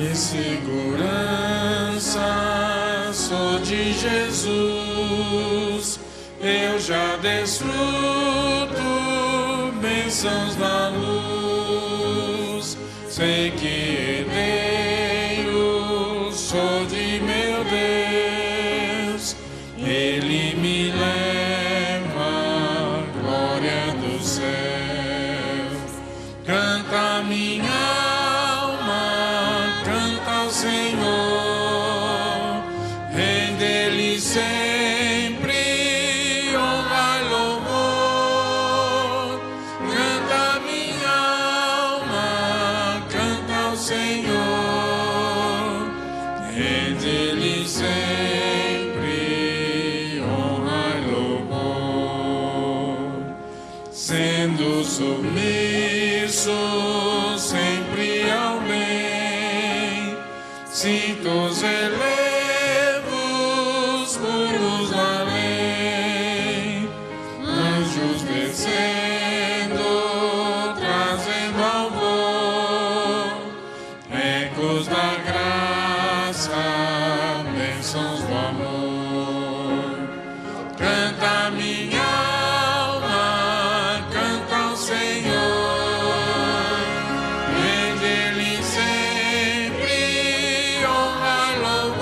Que segurança sou de Jesus, eu já desfruto bênçãos da luz. Sei que herdeiro sou de meu Deus, Ele me leva à glória do céu. Canta minha alma, canta ao Senhor, rende-lhe sempre honra e louvor. Canta minha alma, canta ao Senhor, rende-lhe sempre honra e louvor. Sendo submisso sempre ao bem, sinto os elevos muros da lei, anjos descendo, trazendo alvor, ecos da graça, bênçãos do amor. Canta minha alma, canta ao Senhor, rende-lhe sempre honra e louvor.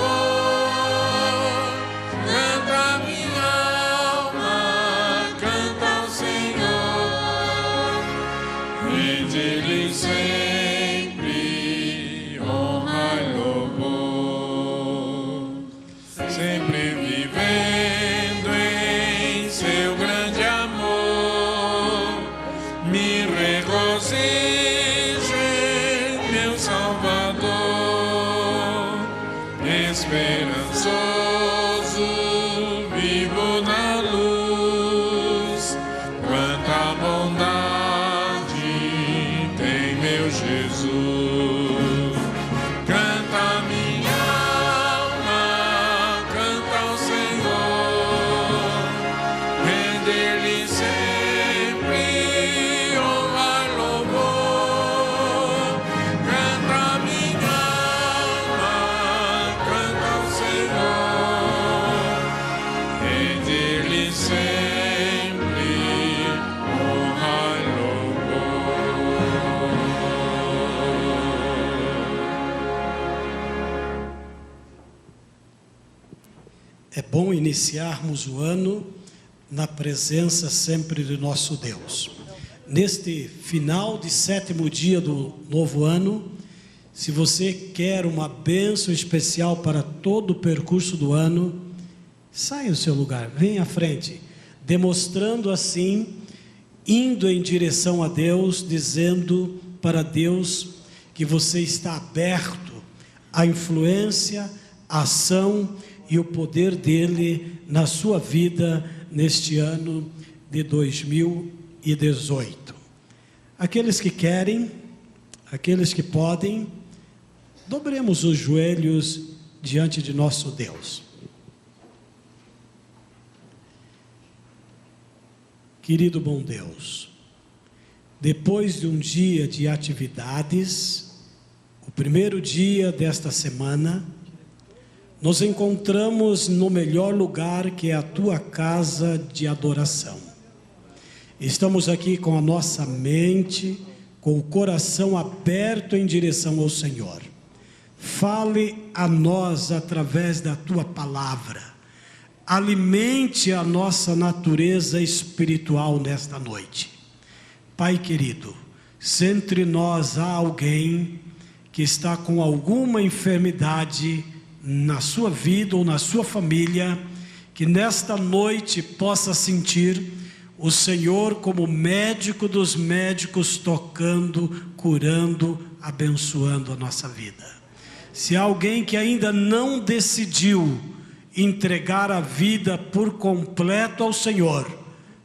Canta minha alma, canta ao Senhor, rende-lhe sempre honra e louvor. Sempre vivendo em seu grande amor, me regozijo em meu Salvador. Esperançoso vivo na luz, quanta bondade tem meu Jesus. Canta minha alma, canta ao Senhor, rende-lhe sempre honra e louvor. Canta minha alma, canta ao Senhor, rende-lhe sempre honra e louvor. É bom iniciarmos o ano na presença sempre do nosso Deus. Neste final de 7º dia do novo ano, se você quer uma bênção especial para todo o percurso do ano, saia do seu lugar, venha à frente, demonstrando assim, indo em direção a Deus, dizendo para Deus que você está aberto à influência, à ação e o poder dele na sua vida neste ano de 2018. Aqueles que querem, aqueles que podem, dobremos os joelhos diante de nosso Deus. Querido bom Deus, depois de um dia de atividades, o primeiro dia desta semana, nos encontramos no melhor lugar, que é a tua casa de adoração. Estamos aqui com a nossa mente, com o coração aberto em direção ao Senhor. Fale a nós através da tua palavra. Alimente a nossa natureza espiritual nesta noite. Pai querido, se entre nós há alguém que está com alguma enfermidade na sua vida ou na sua família, que nesta noite possa sentir o Senhor como médico dos médicos, tocando, curando, abençoando a nossa vida. Se há alguém que ainda não decidiu entregar a vida por completo ao Senhor,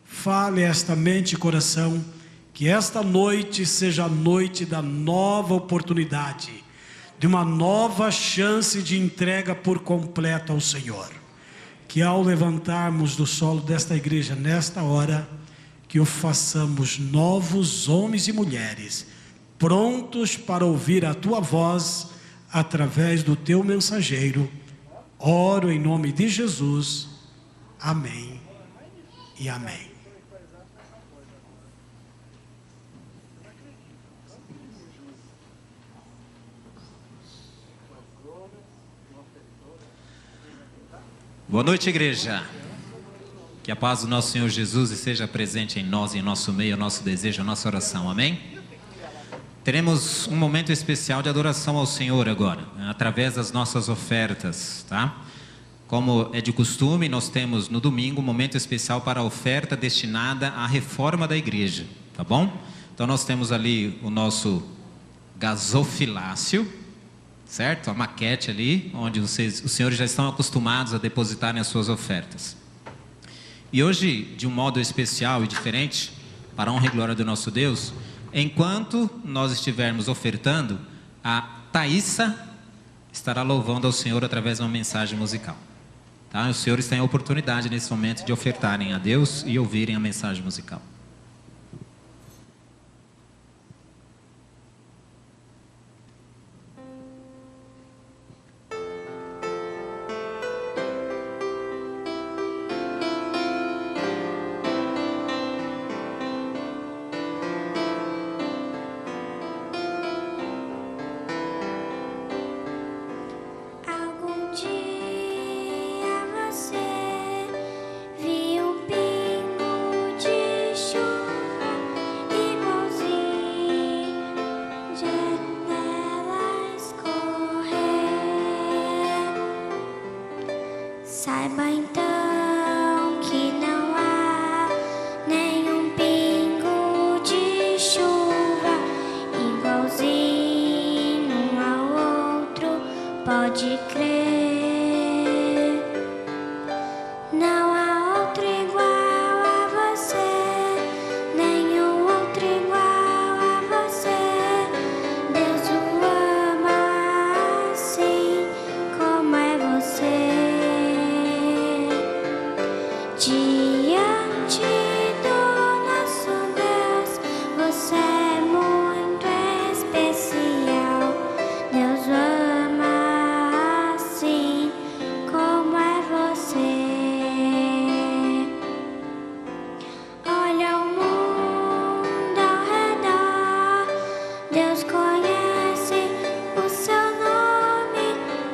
fale esta mente e coração, que esta noite seja a noite da nova oportunidade, de uma nova chance de entrega por completo ao Senhor. Que ao levantarmos do solo desta igreja nesta hora, que o façamos novos homens e mulheres, prontos para ouvir a tua voz, através do teu mensageiro. Oro em nome de Jesus. Amém e amém. Boa noite, igreja. Que a paz do nosso Senhor Jesus esteja presente em nós, em nosso meio, nosso desejo, a nossa oração. Amém? Teremos um momento especial de adoração ao Senhor agora, através das nossas ofertas, tá? Como é de costume, nós temos no domingo um momento especial para a oferta destinada à reforma da igreja, tá bom? Então nós temos ali o nosso gasofilácio, certo? A maquete ali, onde os senhores já estão acostumados a depositarem as suas ofertas. E hoje, de um modo especial e diferente, para a honra e glória do nosso Deus, enquanto nós estivermos ofertando, a Thaísa estará louvando ao Senhor através de uma mensagem musical. Tá? Os senhores têm a oportunidade nesse momento de ofertarem a Deus e ouvirem a mensagem musical. Saiba então que não há nenhum pingo de chuva igualzinho um ao outro, pode crer. Não há outro igual a você, nenhum outro igual a você. Deus o ama assim como é você. Diante do nosso Deus, você é muito especial. Deus o ama assim como é você. Olha o mundo ao redor, Deus conhece o seu nome,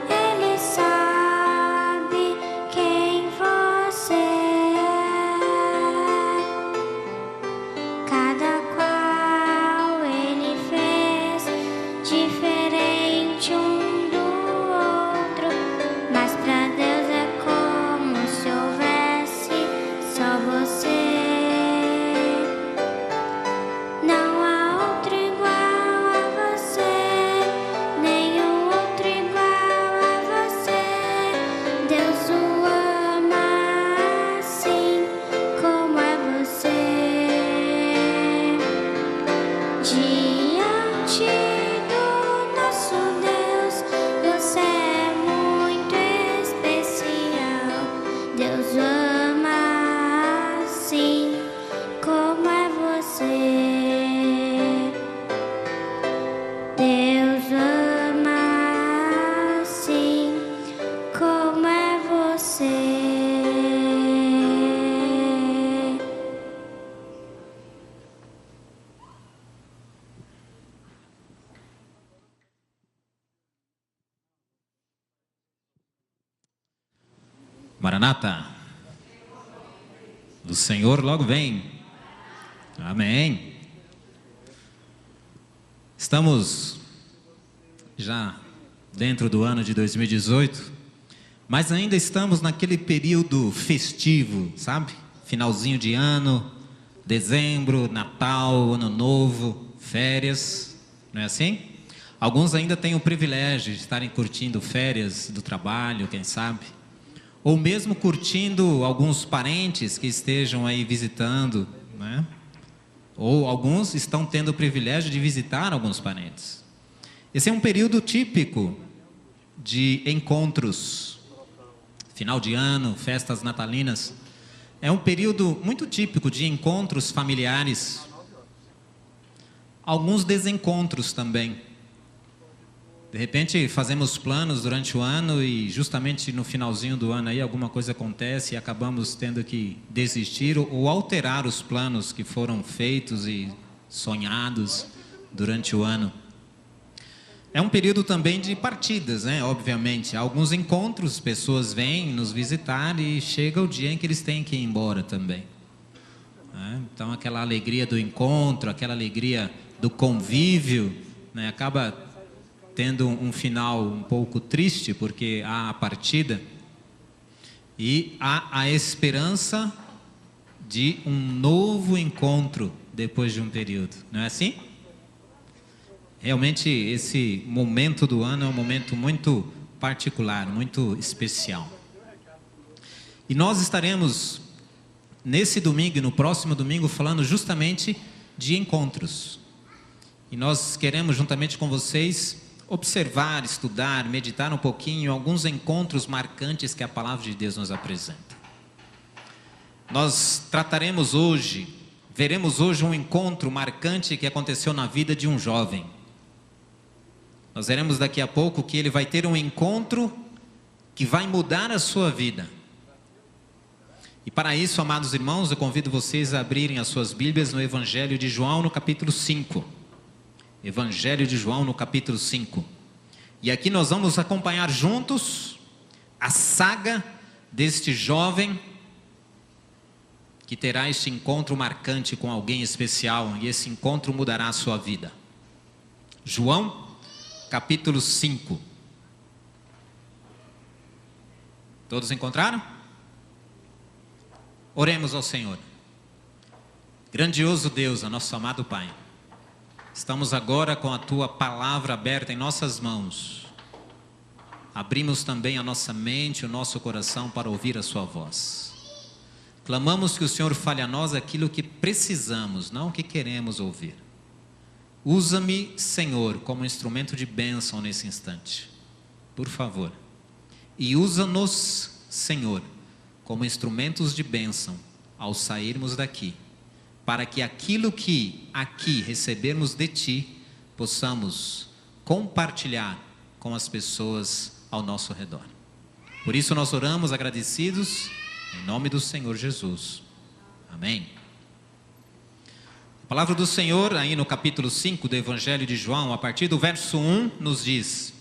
Ele sabe quem você é. Cada qual Ele fez diferente um do outro, mas pra Deus é como se houvesse só você. Não há outro igual a você, nenhum outro igual a você. Deus o ama assim como é você. Diante do nosso Deus, você é muito especial. Deus o ama assim como é você. Deus o ama assim como é você. Maranata, o Senhor logo vem. Amém. Estamos já dentro do ano de 2018, mas ainda estamos naquele período festivo, sabe? Finalzinho de ano, dezembro, Natal, Ano Novo, férias, não é assim? Alguns ainda têm o privilégio de estarem curtindo férias do trabalho, quem sabe? Ou mesmo curtindo alguns parentes que estejam aí visitando, né? Ou alguns estão tendo o privilégio de visitar alguns parentes. Esse é um período típico de encontros. Final de ano, festas natalinas. É um período muito típico de encontros familiares. Alguns desencontros também. De repente fazemos planos durante o ano e justamente no finalzinho do ano aí alguma coisa acontece e acabamos tendo que desistir ou alterar os planos que foram feitos e sonhados durante o ano. É um período também de partidas, né? Obviamente, alguns encontros, pessoas vêm nos visitar e chega o dia em que eles têm que ir embora também. Então aquela alegria do encontro, aquela alegria do convívio, né? Acaba tendo um final um pouco triste, porque há a partida e há a esperança de um novo encontro depois de um período, não é assim? Realmente esse momento do ano é um momento muito particular, muito especial. E nós estaremos nesse domingo e no próximo domingo falando justamente de encontros. E nós queremos juntamente com vocês observar, estudar, meditar um pouquinho alguns encontros marcantes que a palavra de Deus nos apresenta. Nós trataremos hoje, veremos hoje um encontro marcante que aconteceu na vida de um jovem. Nós veremos daqui a pouco que ele vai ter um encontro que vai mudar a sua vida. E para isso, amados irmãos, eu convido vocês a abrirem as suas Bíblias no Evangelho de João, no capítulo 5. Evangelho de João, no capítulo 5. E aqui nós vamos acompanhar juntos a saga deste jovem que terá este encontro marcante com alguém especial, e esse encontro mudará a sua vida. João, capítulo 5. Todos encontraram? Oremos ao Senhor. Grandioso Deus, a nosso amado Pai, estamos agora com a Tua palavra aberta em nossas mãos. Abrimos também a nossa mente, o nosso coração para ouvir a Sua voz. Clamamos que o Senhor fale a nós aquilo que precisamos, não o que queremos ouvir. Usa-me, Senhor, como instrumento de bênção nesse instante, por favor. E usa-nos, Senhor, como instrumentos de bênção ao sairmos daqui, para que aquilo que aqui recebermos de Ti, possamos compartilhar com as pessoas ao nosso redor. Por isso nós oramos agradecidos, em nome do Senhor Jesus. Amém. A palavra do Senhor, aí no capítulo 5 do Evangelho de João, a partir do verso 1, nos diz: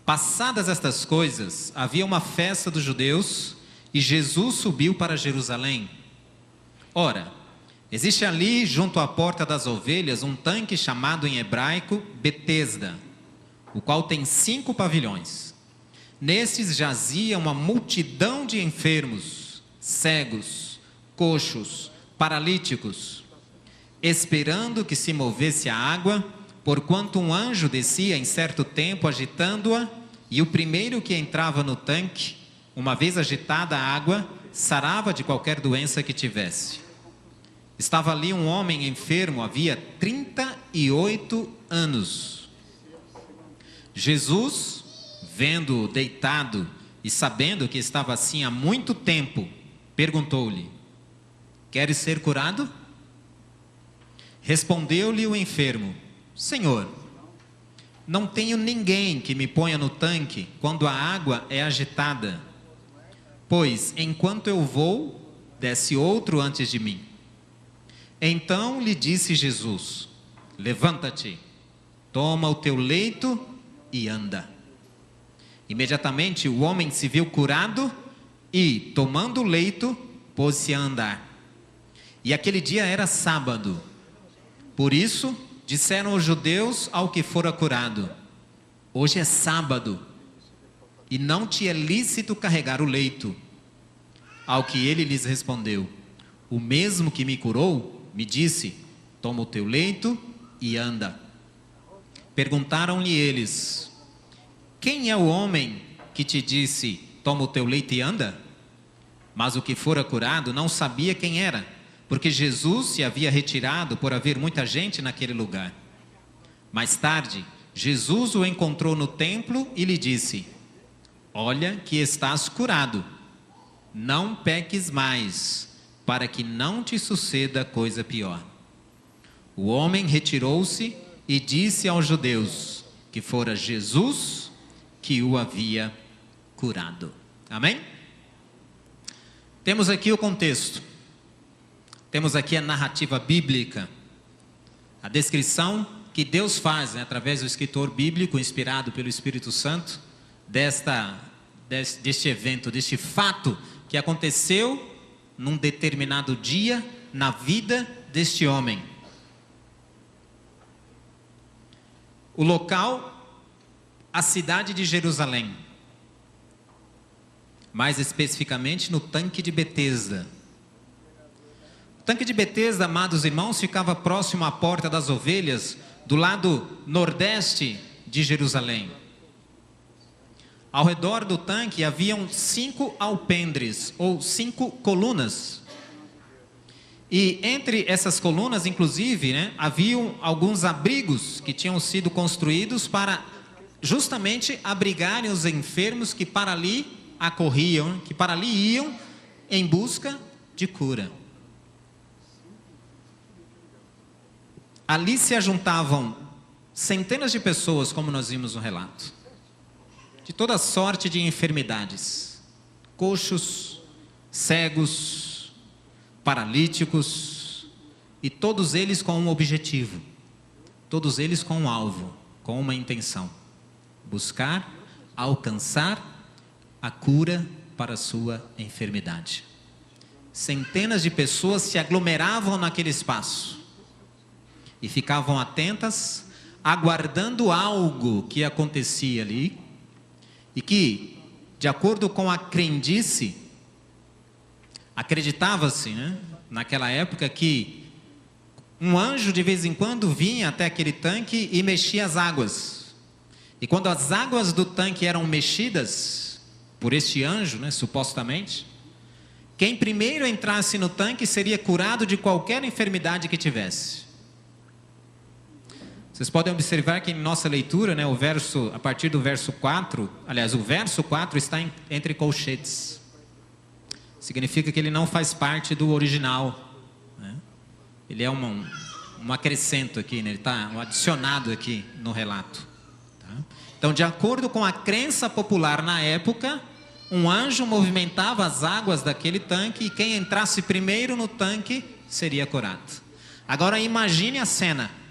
passadas estas coisas, havia uma festa dos judeus, e Jesus subiu para Jerusalém. Ora, existe ali, junto à porta das ovelhas, um tanque chamado em hebraico Betesda, o qual tem 5 pavilhões. Nesses jazia uma multidão de enfermos, cegos, coxos, paralíticos, esperando que se movesse a água, porquanto um anjo descia em certo tempo agitando-a, e o primeiro que entrava no tanque, uma vez agitada a água, sarava de qualquer doença que tivesse. Estava ali um homem enfermo, havia 38 anos. Jesus, vendo-o deitado e sabendo que estava assim há muito tempo, perguntou-lhe: queres ser curado? Respondeu-lhe o enfermo: Senhor, não tenho ninguém que me ponha no tanque quando a água é agitada, pois enquanto eu vou, desce outro antes de mim. Então lhe disse Jesus: levanta-te, toma o teu leito e anda. Imediatamente o homem se viu curado e, tomando o leito, pôs-se a andar. E aquele dia era sábado. Por isso, disseram os judeus ao que fora curado: hoje é sábado, e não te é lícito carregar o leito. Ao que ele lhes respondeu: o mesmo que me curou, me disse: toma o teu leito e anda. Perguntaram-lhe eles: quem é o homem que te disse: toma o teu leito e anda? Mas o que fora curado não sabia quem era, porque Jesus se havia retirado por haver muita gente naquele lugar. Mais tarde, Jesus o encontrou no templo e lhe disse: olha que estás curado, não peques mais, para que não te suceda coisa pior. O homem retirou-se e disse aos judeus que fora Jesus que o havia curado. Amém? Temos aqui o contexto. Temos aqui a narrativa bíblica, a descrição que Deus faz, através do escritor bíblico, inspirado pelo Espírito Santo, deste evento, deste fato que aconteceu num determinado dia na vida deste homem. O local, a cidade de Jerusalém, mais especificamente no tanque de Betesda. O tanque de Betesda, amados irmãos, ficava próximo à Porta das Ovelhas, do lado nordeste de Jerusalém. Ao redor do tanque haviam 5 alpendres, ou 5 colunas. E entre essas colunas, inclusive, haviam alguns abrigos que tinham sido construídos para justamente abrigarem os enfermos que para ali acorriam, que para ali iam em busca de cura. Ali se ajuntavam centenas de pessoas, como nós vimos no relato, de toda sorte de enfermidades, coxos, cegos, paralíticos, e todos eles com um objetivo, todos eles com um alvo, com uma intenção: buscar, alcançar a cura para a sua enfermidade. Centenas de pessoas se aglomeravam naquele espaço e ficavam atentas, aguardando algo que acontecia ali, e que, de acordo com a crendice, acreditava-se, naquela época, que um anjo de vez em quando vinha até aquele tanque e mexia as águas. E quando as águas do tanque eram mexidas por este anjo, supostamente, quem primeiro entrasse no tanque seria curado de qualquer enfermidade que tivesse. Vocês podem observar que em nossa leitura, a partir do verso 4, aliás, o verso 4 está entre colchetes. Significa que ele não faz parte do original. Ele é um acrescento aqui, ele está adicionado aqui no relato. Então, de acordo com a crença popular na época, um anjo movimentava as águas daquele tanque e quem entrasse primeiro no tanque seria curado. Agora imagine a cena.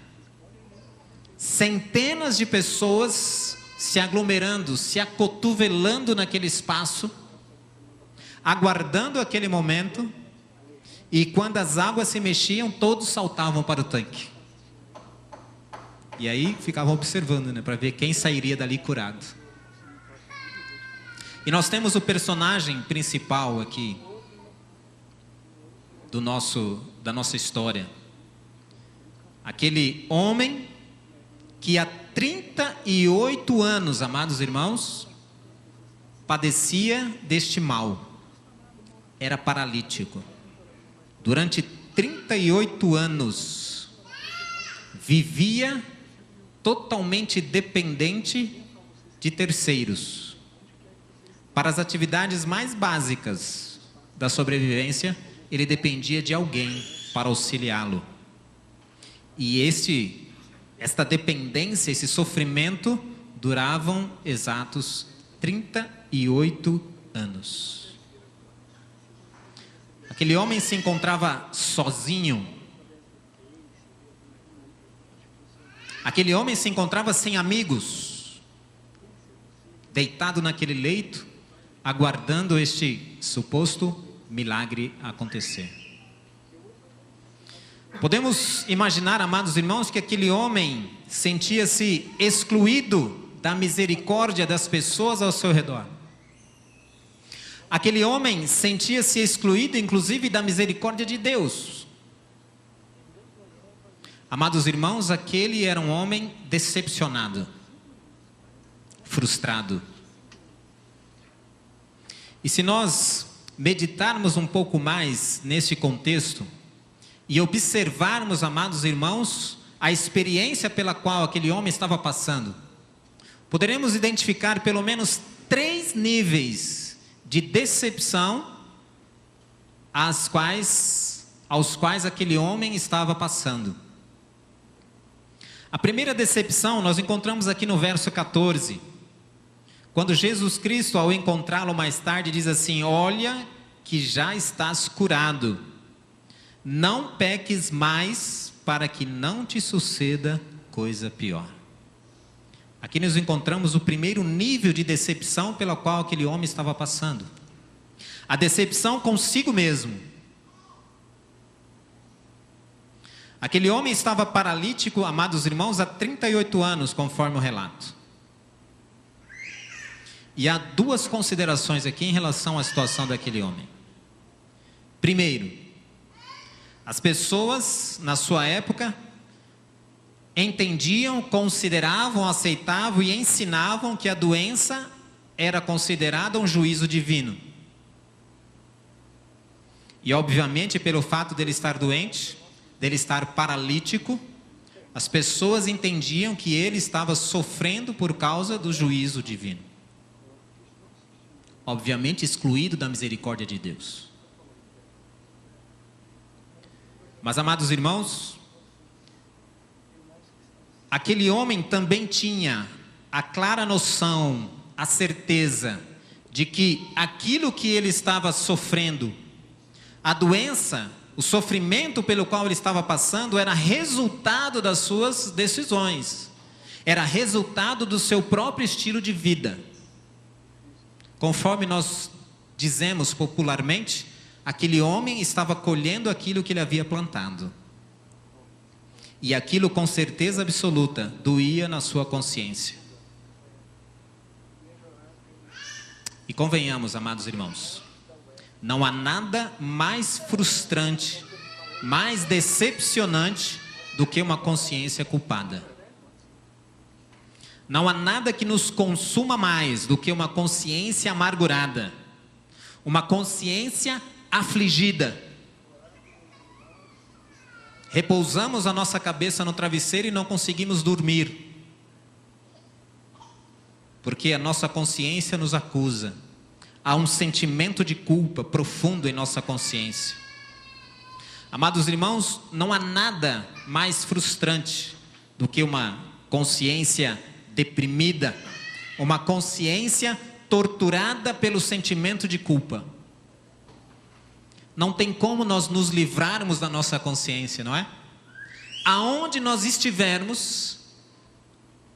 Centenas de pessoas se aglomerando, se acotovelando naquele espaço, aguardando aquele momento, e quando as águas se mexiam, todos saltavam para o tanque. E aí ficavam observando, para ver quem sairia dali curado. E nós temos o personagem principal aqui da nossa história. Aquele homem que há 38 anos, amados irmãos, padecia deste mal. Era paralítico. Durante 38 anos, vivia totalmente dependente de terceiros. Para as atividades mais básicas da sobrevivência, ele dependia de alguém para auxiliá-lo. E esta dependência, esse sofrimento, duravam exatos 38 anos. Aquele homem se encontrava sozinho. Aquele homem se encontrava sem amigos, deitado naquele leito, aguardando este suposto milagre acontecer. Podemos imaginar, amados irmãos, que aquele homem sentia-se excluído da misericórdia das pessoas ao seu redor. Aquele homem sentia-se excluído, inclusive, da misericórdia de Deus. Amados irmãos, aquele era um homem decepcionado, frustrado. E se nós meditarmos um pouco mais neste contexto e observarmos, amados irmãos, a experiência pela qual aquele homem estava passando, poderemos identificar pelo menos 3 níveis de decepção aos quais aquele homem estava passando. A primeira decepção nós encontramos aqui no verso 14. Quando Jesus Cristo, ao encontrá-lo mais tarde, diz assim: olha que já estás curado, não peques mais, para que não te suceda coisa pior. Aqui nós encontramos o primeiro nível de decepção pela qual aquele homem estava passando. A decepção consigo mesmo. Aquele homem estava paralítico, amados irmãos, há 38 anos, conforme o relato. E há duas considerações aqui em relação à situação daquele homem. Primeiro, as pessoas na sua época entendiam, consideravam, aceitavam e ensinavam que a doença era considerada um juízo divino. E obviamente, pelo fato dele estar doente, dele estar paralítico, as pessoas entendiam que ele estava sofrendo por causa do juízo divino. Obviamente excluído da misericórdia de Deus. Mas, amados irmãos, aquele homem também tinha a clara noção, a certeza de que aquilo que ele estava sofrendo, a doença, o sofrimento pelo qual ele estava passando, era resultado das suas decisões, era resultado do seu próprio estilo de vida. Conforme nós dizemos popularmente, aquele homem estava colhendo aquilo que ele havia plantado. E aquilo, com certeza absoluta, doía na sua consciência. E convenhamos, amados irmãos, não há nada mais frustrante, mais decepcionante do que uma consciência culpada. Não há nada que nos consuma mais do que uma consciência amargurada, uma consciência afligida. Repousamos a nossa cabeça no travesseiro e não conseguimos dormir, porque a nossa consciência nos acusa. Há um sentimento de culpa profundo em nossa consciência. Amados irmãos, não há nada mais frustrante do que uma consciência deprimida, uma consciência torturada pelo sentimento de culpa. Não tem como nós nos livrarmos da nossa consciência, não é? Aonde nós estivermos,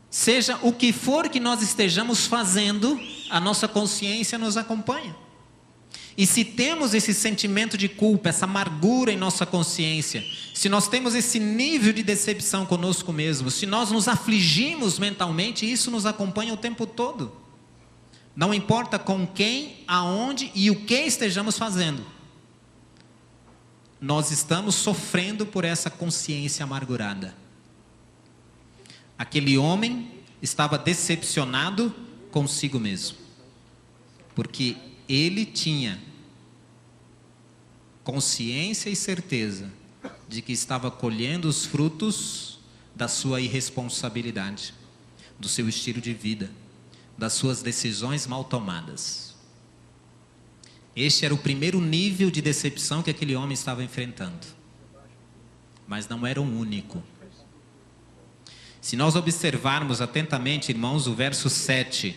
seja o que for que nós estejamos fazendo, a nossa consciência nos acompanha. E se temos esse sentimento de culpa, essa amargura em nossa consciência, se nós temos esse nível de decepção conosco mesmos, se nós nos afligimos mentalmente, isso nos acompanha o tempo todo. Não importa com quem, aonde e o que estejamos fazendo, nós estamos sofrendo por essa consciência amargurada. Aquele homem estava decepcionado consigo mesmo, porque ele tinha consciência e certeza de que estava colhendo os frutos da sua irresponsabilidade, do seu estilo de vida, das suas decisões mal tomadas. Este era o primeiro nível de decepção que aquele homem estava enfrentando, mas não era o único. Se nós observarmos atentamente, irmãos, o verso 7,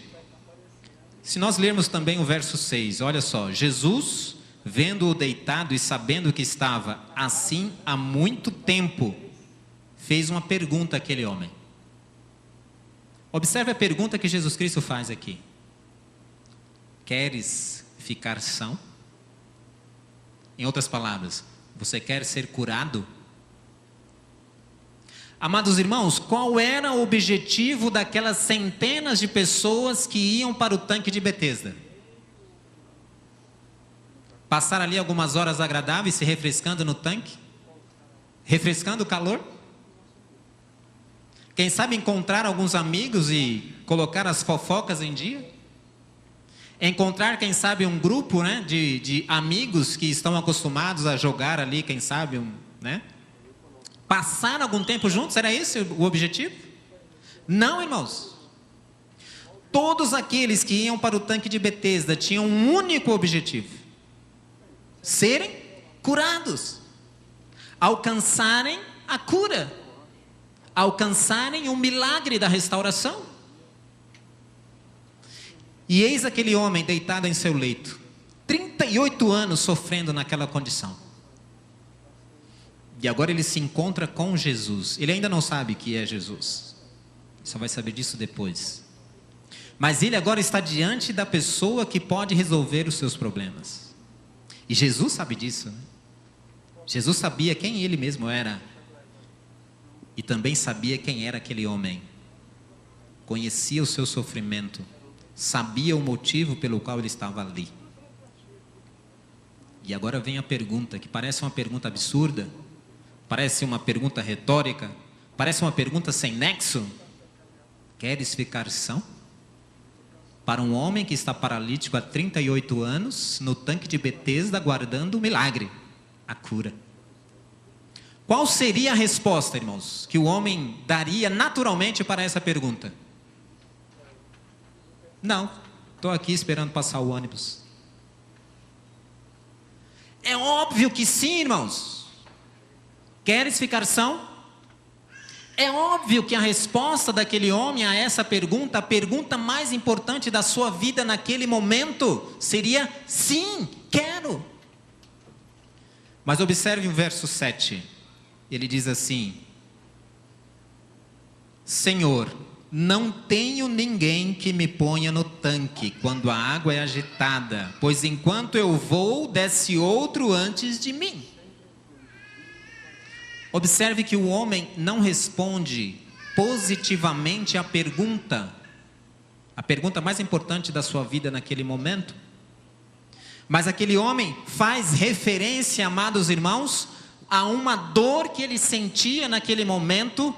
se nós lermos também o verso 6, olha só: Jesus, vendo-o deitado e sabendo que estava assim há muito tempo, fez uma pergunta àquele homem. Observe a pergunta que Jesus Cristo faz aqui: queres ficar são? Em outras palavras, você quer ser curado? Amados irmãos, qual era o objetivo daquelas centenas de pessoas que iam para o tanque de Betesda? Passar ali algumas horas agradáveis, se refrescando no tanque? Refrescando o calor? Quem sabe encontrar alguns amigos e colocar as fofocas em dia? Encontrar, quem sabe, um grupo, né, de amigos que estão acostumados a jogar ali, quem sabe, né? Passar algum tempo juntos, era esse o objetivo? Não, irmãos. Todos aqueles que iam para o tanque de Betesda tinham um único objetivo: serem curados, alcançarem a cura, alcançarem um milagre da restauração. E eis aquele homem deitado em seu leito, 38 anos sofrendo naquela condição. E agora ele se encontra com Jesus. Ele ainda não sabe que é Jesus, só vai saber disso depois. Mas ele agora está diante da pessoa que pode resolver os seus problemas. E Jesus sabe disso, né? Jesus sabia quem ele mesmo era. E também sabia quem era aquele homem. Conhecia o seu sofrimento. Sabia o motivo pelo qual ele estava ali. E agora vem a pergunta, que parece uma pergunta absurda. Parece uma pergunta retórica. Parece uma pergunta sem nexo. Queres ficar são? Para um homem que está paralítico há 38 anos, no tanque de Betesda, aguardando o milagre, a cura. Qual seria a resposta, irmãos, que o homem daria naturalmente para essa pergunta? Não, estou aqui esperando passar o ônibus. É óbvio que sim, irmãos. Queres ficar são? É óbvio que a resposta daquele homem a essa pergunta, a pergunta mais importante da sua vida naquele momento, seria sim, quero. Mas observe o verso 7. Ele diz assim: Senhor, não tenho ninguém que me ponha no tanque quando a água é agitada, pois enquanto eu vou, desce outro antes de mim. Observe que o homem não responde positivamente à pergunta, a pergunta mais importante da sua vida naquele momento. Mas aquele homem faz referência, amados irmãos, a uma dor que ele sentia naquele momento,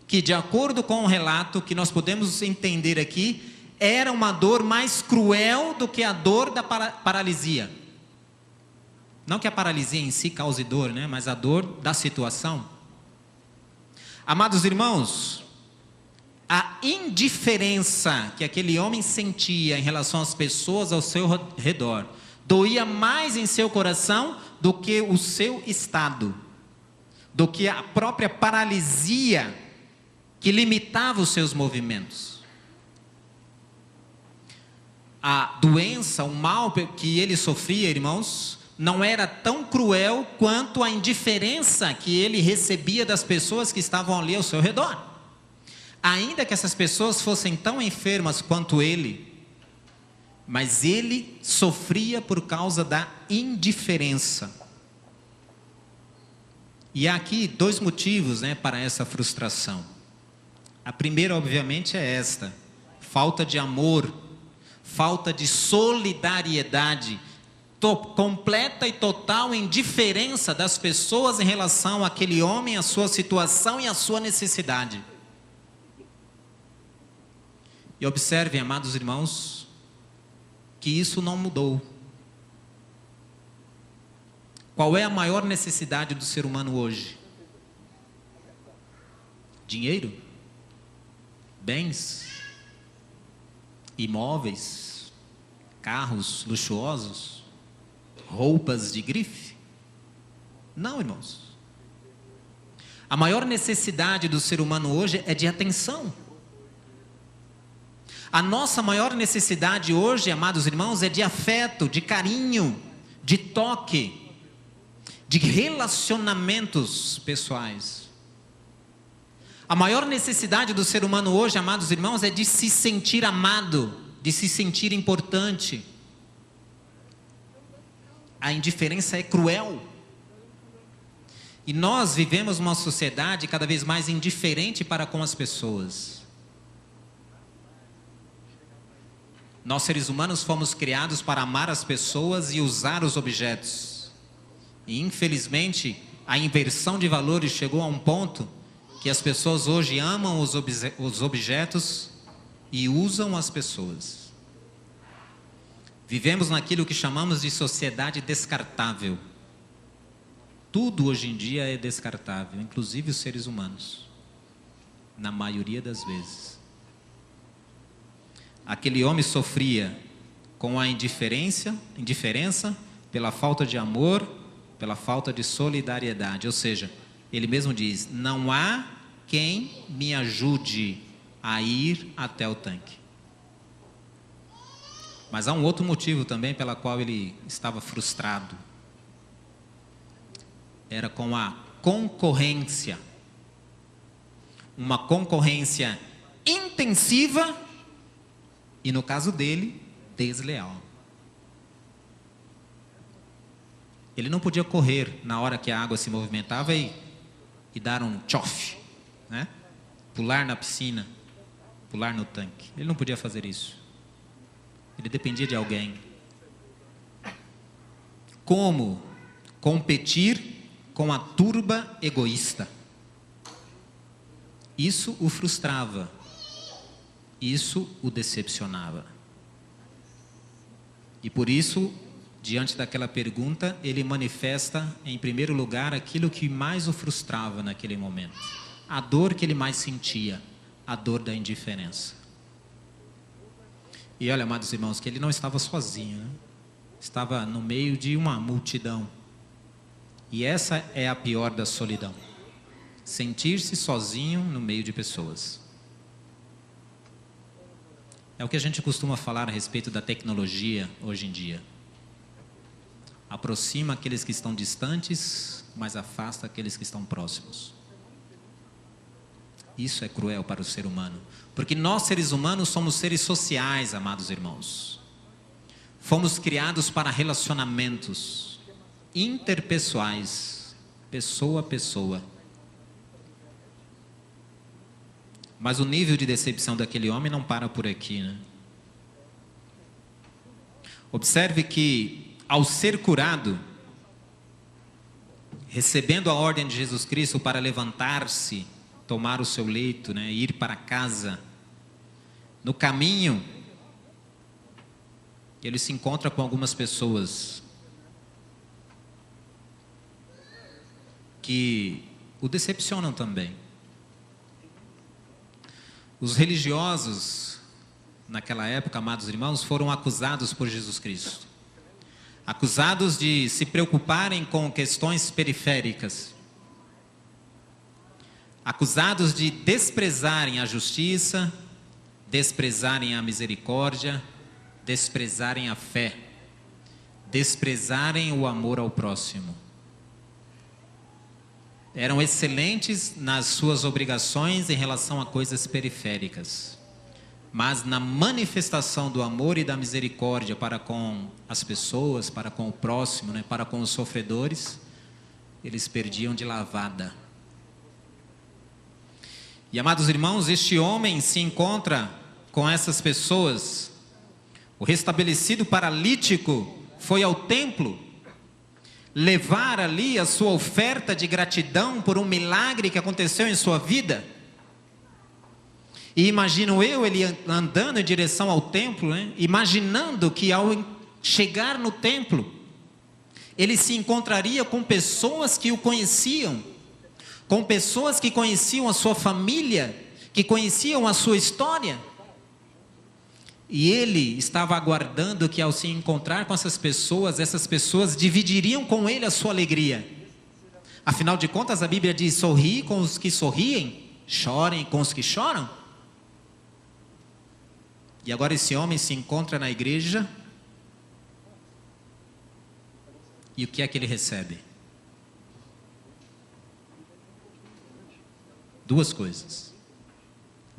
que de acordo com o relato que nós podemos entender aqui, era uma dor mais cruel do que a dor da paralisia. Não que a paralisia em si cause dor, né? Mas a dor da situação. Amados irmãos, a indiferença que aquele homem sentia em relação às pessoas ao seu redor doía mais em seu coração do que o seu estado, do que a própria paralisia que limitava os seus movimentos. A doença, o mal que ele sofria, irmãos, não era tão cruel quanto a indiferença que ele recebia das pessoas que estavam ali ao seu redor. Ainda que essas pessoas fossem tão enfermas quanto ele, mas ele sofria por causa da indiferença. E há aqui dois motivos, né, para essa frustração. A primeira, obviamente, é esta: falta de amor, falta de solidariedade, completa e total indiferença das pessoas em relação àquele homem, à sua situação e à sua necessidade. E observem, amados irmãos, que isso não mudou. Qual é a maior necessidade do ser humano hoje? Dinheiro? Bens? Imóveis? Carros luxuosos? Roupas de grife? Não, irmãos. A maior necessidade do ser humano hoje é de atenção. A nossa maior necessidade hoje, amados irmãos, é de afeto, de carinho, de toque, de relacionamentos pessoais. A maior necessidade do ser humano hoje, amados irmãos, é de se sentir amado, de se sentir importante. A indiferença é cruel. E nós vivemos uma sociedade cada vez mais indiferente para com as pessoas. Nós, seres humanos, fomos criados para amar as pessoas e usar os objetos. E, infelizmente, a inversão de valores chegou a um ponto que as pessoas hoje amam os objetos e usam as pessoas. Vivemos naquilo que chamamos de sociedade descartável. Tudo hoje em dia é descartável, inclusive os seres humanos, na maioria das vezes. Aquele homem sofria com a indiferença, pela falta de amor, pela falta de solidariedade. Ou seja, ele mesmo diz: não há quem me ajude a ir até o tanque. Mas há um outro motivo também pela qual ele estava frustrado. Era com a concorrência. Uma concorrência intensiva e, no caso dele, desleal. Ele não podia correr na hora que a água se movimentava e dar um tchof, né? Pular na piscina, pular no tanque. Ele não podia fazer isso. Ele dependia de alguém. Como competir com a turba egoísta? Isso o frustrava. Isso o decepcionava. E por isso, diante daquela pergunta, ele manifesta, em primeiro lugar, aquilo que mais o frustrava naquele momento. A dor que ele mais sentia, a dor da indiferença. E olha, amados irmãos, que ele não estava sozinho, né? Estava no meio de uma multidão. E essa é a pior da solidão. Sentir-se sozinho no meio de pessoas. É o que a gente costuma falar a respeito da tecnologia hoje em dia. Aproxima aqueles que estão distantes, mas afasta aqueles que estão próximos. Isso é cruel para o ser humano. Porque nós, seres humanos, somos seres sociais, amados irmãos. Fomos criados para relacionamentos interpessoais, pessoa a pessoa. Mas o nível de decepção daquele homem não para por aqui, né? Observe que, ao ser curado, recebendo a ordem de Jesus Cristo para levantar-se, tomar o seu leito, né, ir para casa, no caminho, ele se encontra com algumas pessoas que o decepcionam também. Os religiosos, naquela época, amados irmãos, foram acusados por Jesus Cristo. Acusados de se preocuparem com questões periféricas. Acusados de desprezarem a justiça, desprezarem a misericórdia, desprezarem a fé, desprezarem o amor ao próximo. Eram excelentes nas suas obrigações em relação a coisas periféricas, mas na manifestação do amor e da misericórdia para com as pessoas, para com o próximo, né, para com os sofredores, eles perdiam de lavada. E, amados irmãos, este homem se encontra com essas pessoas. O restabelecido paralítico foi ao templo levar ali a sua oferta de gratidão por um milagre que aconteceu em sua vida. E imagino eu, ele andando em direção ao templo, né? Imaginando que ao chegar no templo, ele se encontraria com pessoas que o conheciam, com pessoas que conheciam a sua família, que conheciam a sua história. E ele estava aguardando que, ao se encontrar com essas pessoas dividiriam com ele a sua alegria. Afinal de contas, a Bíblia diz: sorri com os que sorriem, chorem com os que choram. E agora esse homem se encontra na igreja, e o que é que ele recebe? Duas coisas: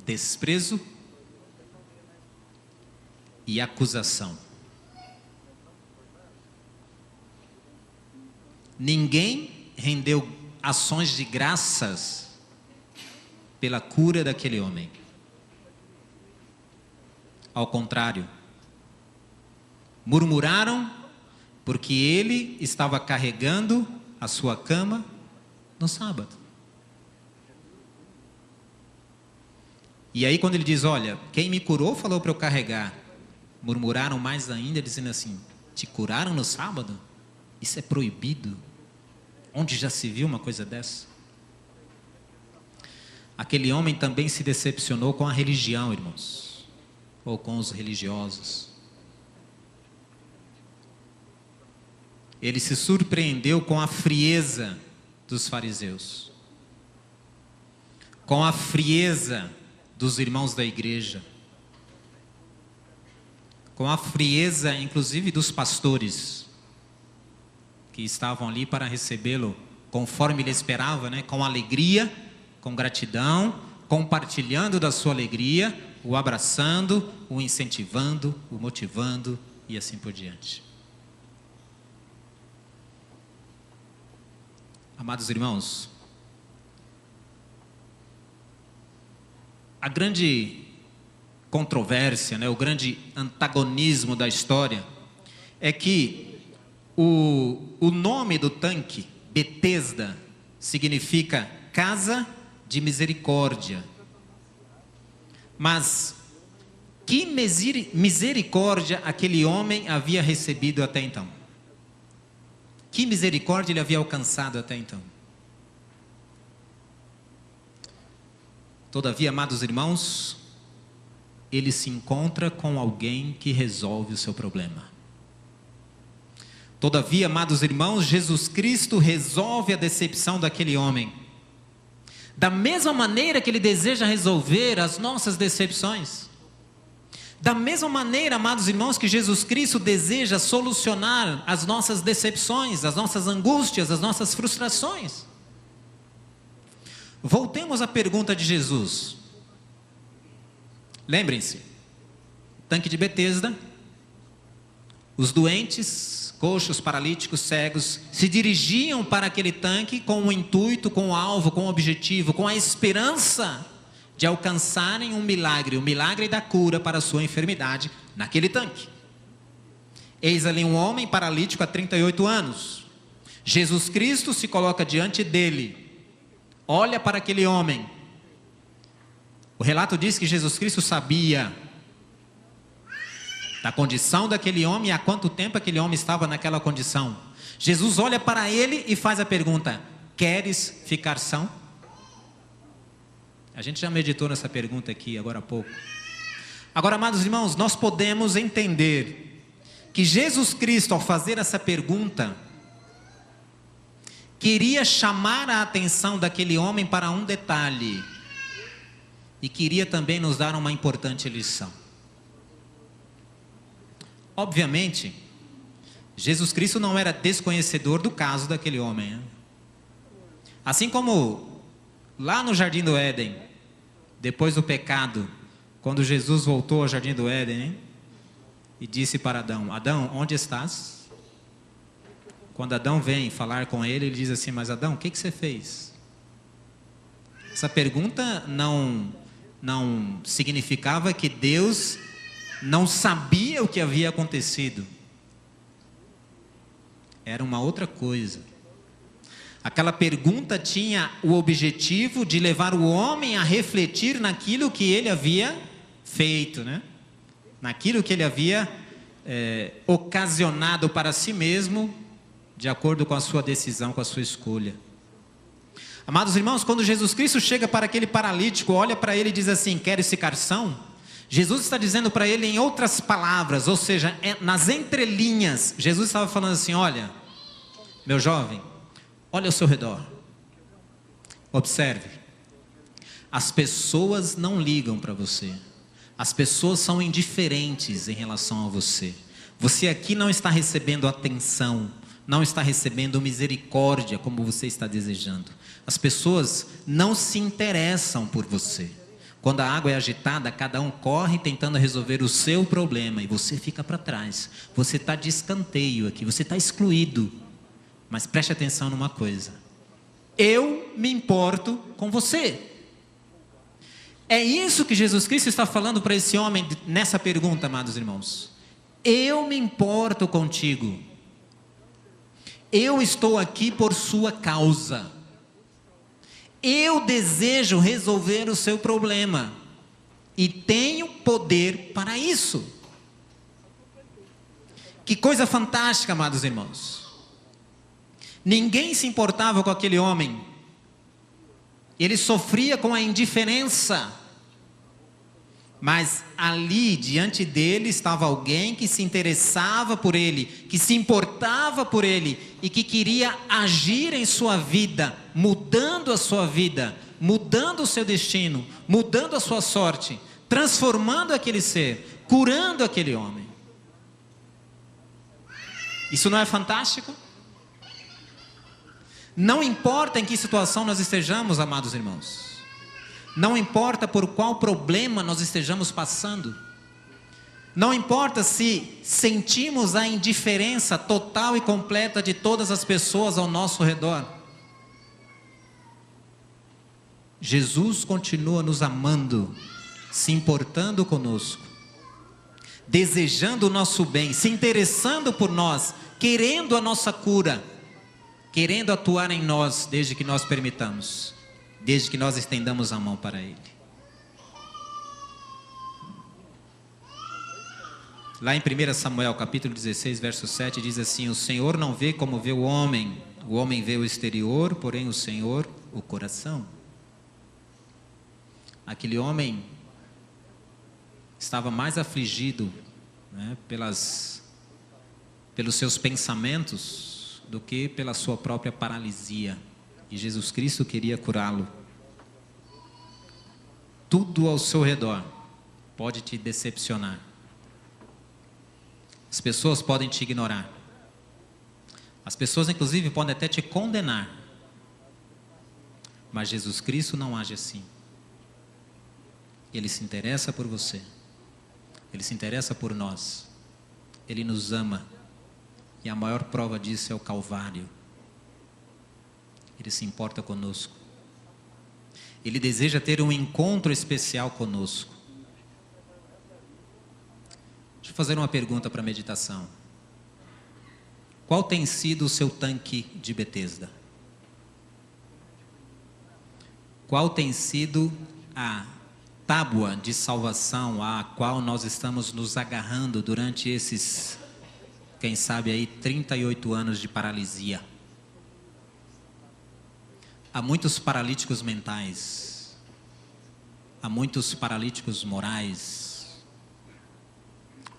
desprezo e acusação. Ninguém rendeu ações de graças pela cura daquele homem. Ao contrário, murmuraram porque ele estava carregando a sua cama no sábado. E aí, quando ele diz: olha, quem me curou falou para eu carregar, murmuraram mais ainda, dizendo assim: te curaram no sábado? Isso é proibido. Onde já se viu uma coisa dessa? Aquele homem também se decepcionou com a religião, irmãos, ou com os religiosos. Ele se surpreendeu com a frieza dos fariseus, com a frieza dos irmãos da igreja, com a frieza, inclusive, dos pastores, que estavam ali para recebê-lo, conforme ele esperava, né? Com alegria, com gratidão, compartilhando da sua alegria, o abraçando, o incentivando, o motivando e assim por diante. Amados irmãos, a grande controvérsia, né, o grande antagonismo da história é que o nome do tanque, Betesda, significa casa de misericórdia. Mas que misericórdia aquele homem havia recebido até então? Que misericórdia ele havia alcançado até então? Todavia, amados irmãos, ele se encontra com alguém que resolve o seu problema. Todavia, amados irmãos, Jesus Cristo resolve a decepção daquele homem. Da mesma maneira que ele deseja resolver as nossas decepções. Da mesma maneira, amados irmãos, que Jesus Cristo deseja solucionar as nossas decepções, as nossas angústias, as nossas frustrações. Voltemos à pergunta de Jesus. Lembrem-se, tanque de Betesda, os doentes, coxos, paralíticos, cegos, se dirigiam para aquele tanque com o intuito, com o alvo, com o objetivo, com a esperança de alcançarem um milagre, o milagre da cura para a sua enfermidade naquele tanque. Eis ali um homem paralítico há 38 anos. Jesus Cristo se coloca diante dele, olha para aquele homem. O relato diz que Jesus Cristo sabia da condição daquele homem e há quanto tempo aquele homem estava naquela condição. Jesus olha para ele e faz a pergunta: queres ficar são? A gente já meditou nessa pergunta aqui agora há pouco. Agora, amados irmãos, nós podemos entender que Jesus Cristo, ao fazer essa pergunta, queria chamar a atenção daquele homem para um detalhe e queria também nos dar uma importante lição. Obviamente, Jesus Cristo não era desconhecedor do caso daquele homem, né? Assim como lá no Jardim do Éden, depois do pecado, quando Jesus voltou ao Jardim do Éden, hein, e disse para Adão: Adão, onde estás? Quando Adão vem falar com ele, ele diz assim: mas Adão, o que você fez? Essa pergunta não significava que Deus não sabia o que havia acontecido. Era uma outra coisa. Aquela pergunta tinha o objetivo de levar o homem a refletir naquilo que ele havia feito, né? Naquilo que ele havia ocasionado para si mesmo, de acordo com a sua decisão, com a sua escolha. Amados irmãos, quando Jesus Cristo chega para aquele paralítico, olha para ele e diz assim: queres ficar são? Jesus está dizendo para ele em outras palavras, ou seja, nas entrelinhas, Jesus estava falando assim: olha, meu jovem, olha ao seu redor, observe, as pessoas não ligam para você, as pessoas são indiferentes em relação a você. Você aqui não está recebendo atenção, não está recebendo misericórdia como você está desejando. As pessoas não se interessam por você. Quando a água é agitada, cada um corre tentando resolver o seu problema e você fica para trás. Você está de escanteio aqui, você está excluído. Mas preste atenção numa coisa: eu me importo com você. É isso que Jesus Cristo está falando para esse homem nessa pergunta, amados irmãos. Eu me importo contigo. Eu estou aqui por sua causa. Eu desejo resolver o seu problema e tenho poder para isso. Que coisa fantástica, amados irmãos. Ninguém se importava com aquele homem. Ele sofria com a indiferença. Mas ali diante dele estava alguém que se interessava por ele, que se importava por ele e que queria agir em sua vida, mudando a sua vida, mudando o seu destino, mudando a sua sorte, transformando aquele ser, curando aquele homem. Isso não é fantástico? Não importa em que situação nós estejamos, amados irmãos. Não importa por qual problema nós estejamos passando. Não importa se sentimos a indiferença total e completa de todas as pessoas ao nosso redor. Jesus continua nos amando, se importando conosco, desejando o nosso bem, se interessando por nós, querendo a nossa cura, querendo atuar em nós, desde que nós permitamos, desde que nós estendamos a mão para Ele. Lá em 1 Samuel, capítulo 16, verso 7, diz assim: o Senhor não vê como vê o homem vê o exterior, porém o Senhor, o coração. Aquele homem estava mais afligido, né, pelos seus pensamentos do que pela sua própria paralisia. E Jesus Cristo queria curá-lo. Tudo ao seu redor pode te decepcionar. As pessoas podem te ignorar. As pessoas, inclusive, podem até te condenar. Mas Jesus Cristo não age assim. Ele se interessa por você. Ele se interessa por nós. Ele nos ama. E a maior prova disso é o Calvário. Ele se importa conosco. Ele deseja ter um encontro especial conosco. Deixa eu fazer uma pergunta para meditação. Qual tem sido o seu tanque de Betesda? Qual tem sido a tábua de salvação à qual nós estamos nos agarrando durante esses, quem sabe aí, 38 anos de paralisia? Há muitos paralíticos mentais, há muitos paralíticos morais,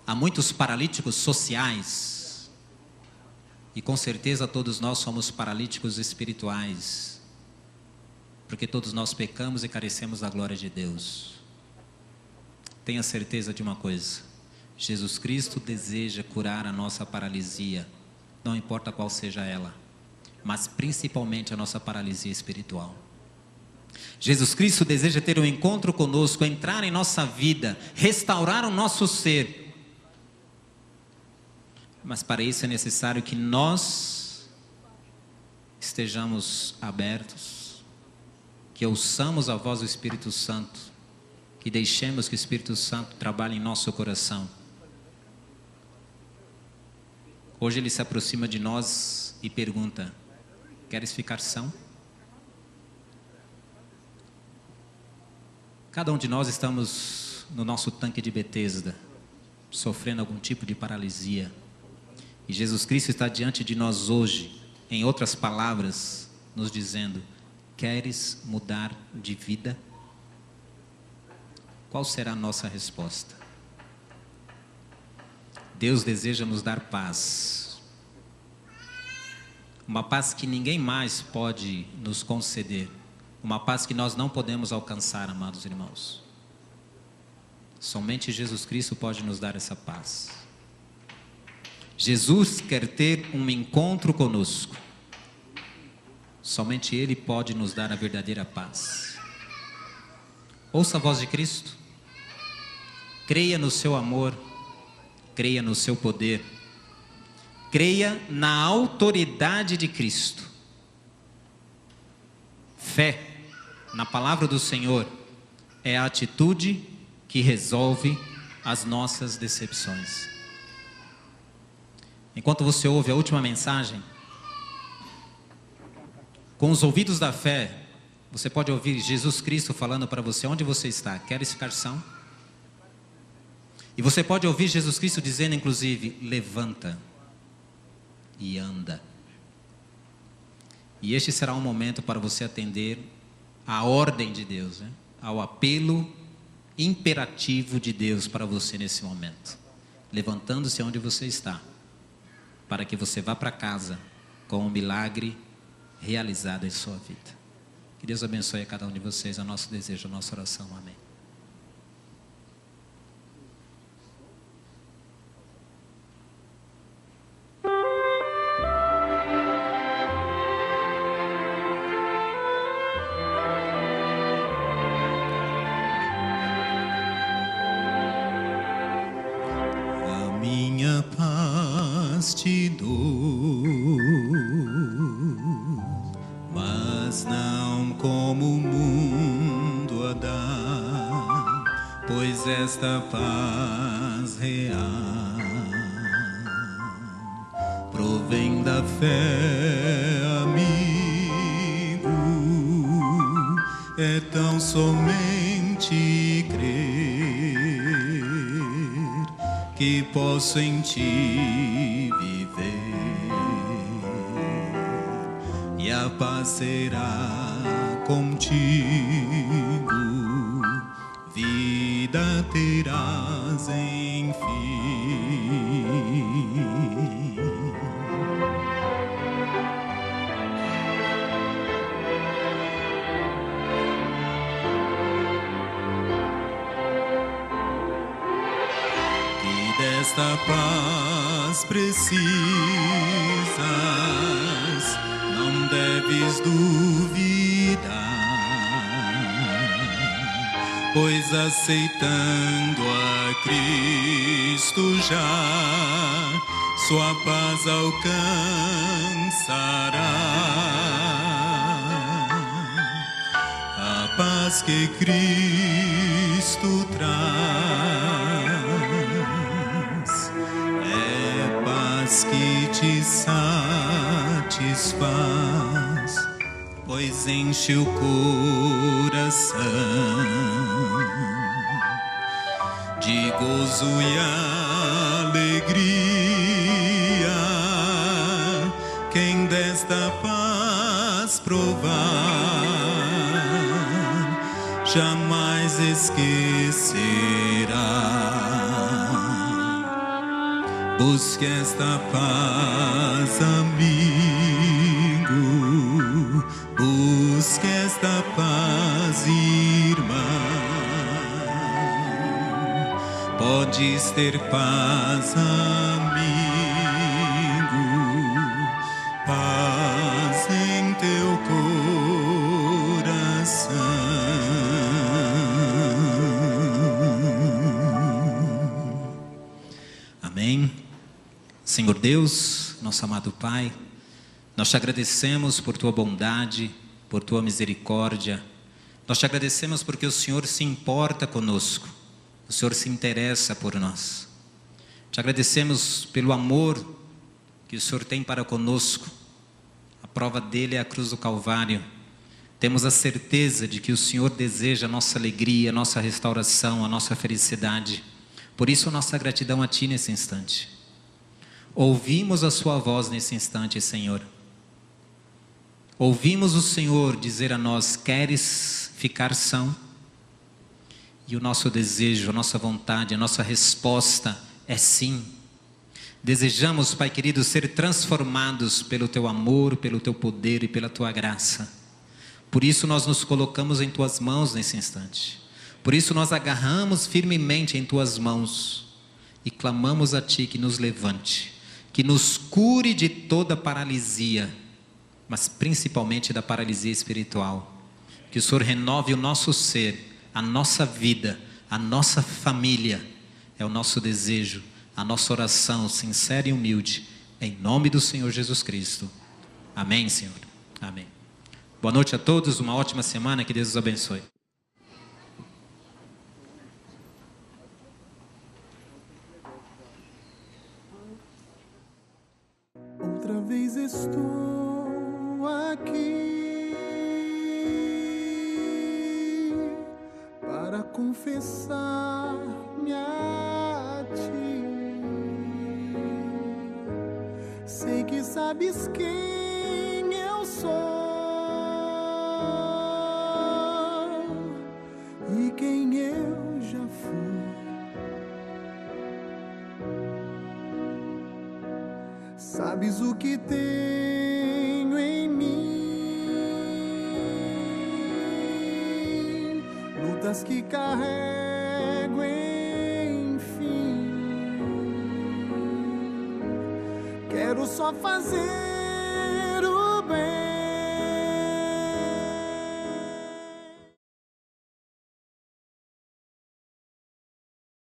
há muitos paralíticos sociais, e com certeza todos nós somos paralíticos espirituais, porque todos nós pecamos e carecemos da glória de Deus. Tenha certeza de uma coisa: Jesus Cristo deseja curar a nossa paralisia, não importa qual seja ela, mas principalmente a nossa paralisia espiritual. Jesus Cristo deseja ter um encontro conosco, entrar em nossa vida, restaurar o nosso ser. Mas para isso é necessário que nós estejamos abertos, que ouçamos a voz do Espírito Santo, que deixemos que o Espírito Santo trabalhe em nosso coração. Hoje Ele se aproxima de nós e pergunta: queres ficar são? Cada um de nós estamos no nosso tanque de Betesda, sofrendo algum tipo de paralisia. E Jesus Cristo está diante de nós hoje, em outras palavras, nos dizendo: queres mudar de vida? Qual será a nossa resposta? Deus deseja nos dar paz. Uma paz que ninguém mais pode nos conceder. Uma paz que nós não podemos alcançar, amados irmãos. Somente Jesus Cristo pode nos dar essa paz. Jesus quer ter um encontro conosco. Somente Ele pode nos dar a verdadeira paz. Ouça a voz de Cristo. Creia no seu amor. Creia no seu poder. Creia na autoridade de Cristo. Fé na palavra do Senhor é a atitude que resolve as nossas decepções. Enquanto você ouve a última mensagem, com os ouvidos da fé, você pode ouvir Jesus Cristo falando para você: onde você está? Queres ficar são? E você pode ouvir Jesus Cristo dizendo, inclusive: levanta e anda. E este será um momento para você atender à ordem de Deus, né? Ao apelo imperativo de Deus para você nesse momento. Levantando-se onde você está, para que você vá para casa com um milagre realizado em sua vida. Que Deus abençoe a cada um de vocês, é o nosso desejo, a nossa oração. Amém. Te dou, mas não como o mundo a dá, pois esta paz real provém da fé, amigo, é tão somente crer que posso em ti viver, e a paz será contigo, vida terás enfim. Desta paz precisas, não deves duvidar, pois aceitando a Cristo já sua paz alcançará. A paz que Cristo traz que te satisfaz, pois enche o coração de gozo e alegria. Quem desta paz provar jamais esquecerá. Busque esta paz, amigo, busque esta paz, irmão. Podes ter paz, amigo, paz em teu coração. Amém. Senhor Deus, nosso amado Pai, nós te agradecemos por tua bondade, por tua misericórdia. Nós te agradecemos porque o Senhor se importa conosco, o Senhor se interessa por nós. Te agradecemos pelo amor que o Senhor tem para conosco. A prova dele é a cruz do Calvário. Temos a certeza de que o Senhor deseja a nossa alegria, a nossa restauração, a nossa felicidade. Por isso, a nossa gratidão a Ti nesse instante. Ouvimos a sua voz nesse instante, Senhor. Ouvimos o Senhor dizer a nós: queres ficar são? E o nosso desejo, a nossa vontade, a nossa resposta é sim. Desejamos, Pai querido, ser transformados pelo Teu amor, pelo Teu poder e pela Tua graça. Por isso nós nos colocamos em Tuas mãos nesse instante. Por isso nós agarramos firmemente em Tuas mãos e clamamos a Ti que nos levante, que nos cure de toda paralisia, mas principalmente da paralisia espiritual. Que o Senhor renove o nosso ser, a nossa vida, a nossa família. É o nosso desejo, a nossa oração sincera e humilde, em nome do Senhor Jesus Cristo. Amém, Senhor. Amém. Boa noite a todos, uma ótima semana, que Deus os abençoe. Outra vez estou aqui para confessar-me a Ti. Sei que sabes quem eu sou e quem eu já fui. Sabes o que tenho em mim lutas que carrego, enfim. Quero só fazer o bem.